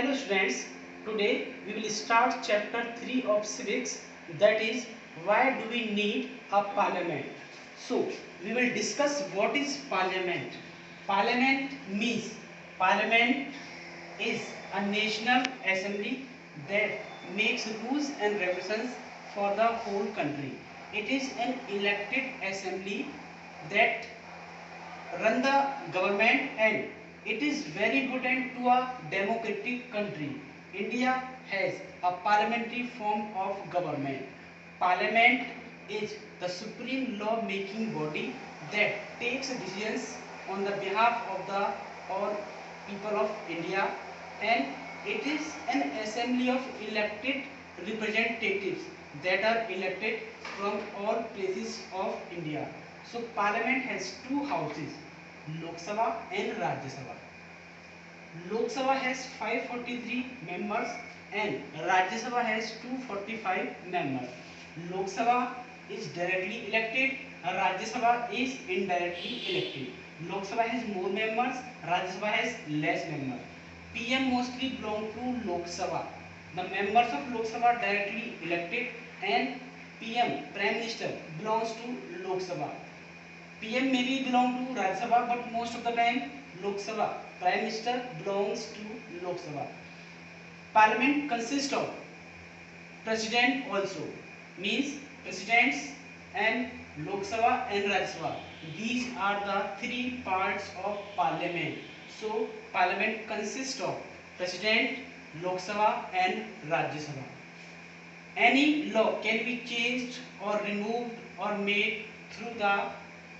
Hello students, today we will start chapter 3 of civics, that is why do we need a parliament. So we will discuss what is parliament. Parliament means parliament is a national assembly that makes rules and regulations for the whole country. It is an elected assembly that run the government, and it is very important to a democratic country. India has a parliamentary form of government. Parliament is the supreme law making body that takes decisions on the behalf of the all people of India, and it is an assembly of elected representatives that are elected from all places of India. So parliament has two houses, Lok Sabha and Rajya Sabha. Lok Sabha has 543 members and Rajya Sabha has 245 members. Lok Sabha is directly elected, Rajya Sabha is indirectly elected. Lok Sabha has more members, Rajya Sabha has less members. PM mostly belong to Lok Sabha. The members of Lok Sabha are directly elected, and PM, Prime Minister, belongs to Lok Sabha. PM may be belong to Rajya Sabha, but most of the time Lok Sabha. Prime Minister belongs to Lok Sabha. Parliament consists of President also, means presidents and Lok Sabha and Rajya Sabha. These are the three parts of Parliament. So Parliament consists of President, Lok Sabha and Rajya Sabha. Any law can be changed or removed or made through the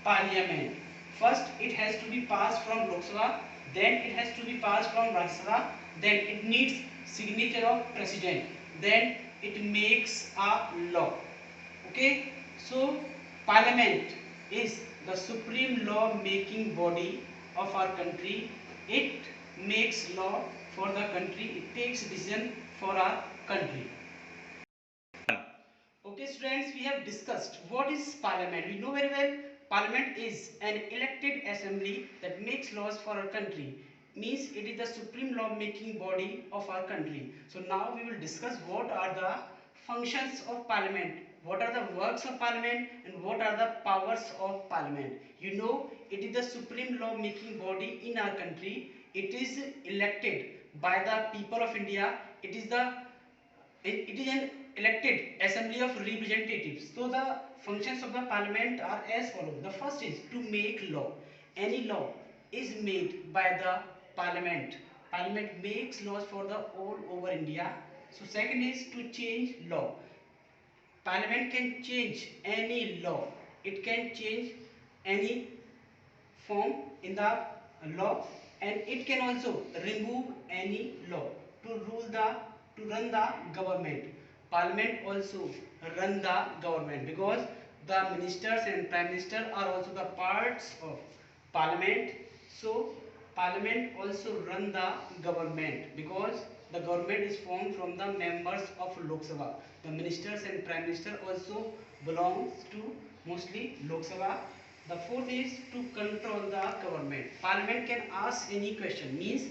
Parliament. First it has to be passed from Lok Sabha, then it has to be passed from Rajya Sabha, then it needs signature of President, then it makes a law. Okay, so Parliament is the supreme law making body of our country. It makes law for the country, it takes decision for our country. Okay students, we have discussed what is parliament. We know very well parliament is an elected assembly that makes laws for our country. Means it is the supreme law making body of our country. So now we will discuss what are the functions of parliament, what are the works of parliament, and what are the powers of parliament. You know, it is the supreme law making body in our country. It is elected by the people of India. It is an elected assembly of representatives. So the functions of the parliament are as follows. The first is to make law. Any law is made by the parliament. Parliament makes laws for the all over India. So second is to change law. Parliament can change any law. It can change any form in the law, and it can also remove any law to run the government. Parliament also run the government because the ministers and prime minister are also the parts of parliament. So parliament also run the government because the government is formed from the members of Lok Sabha. The ministers and prime minister also belongs to mostly Lok Sabha. The fourth is to control the government. Parliament can ask any question, means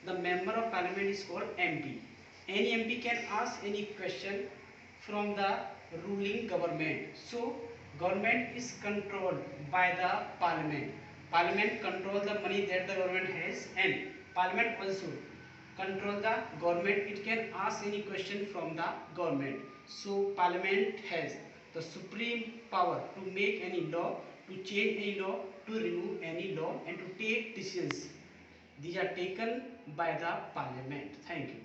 the member of parliament is called MP. Any MP can ask any question from the ruling government. So government is controlled by the parliament. Parliament control the money that the government has, and parliament also control the government. It can ask any question from the government. So parliament has the supreme power to make any law, to change any law, to remove any law, and to take decisions. These are taken by the parliament. Thank you.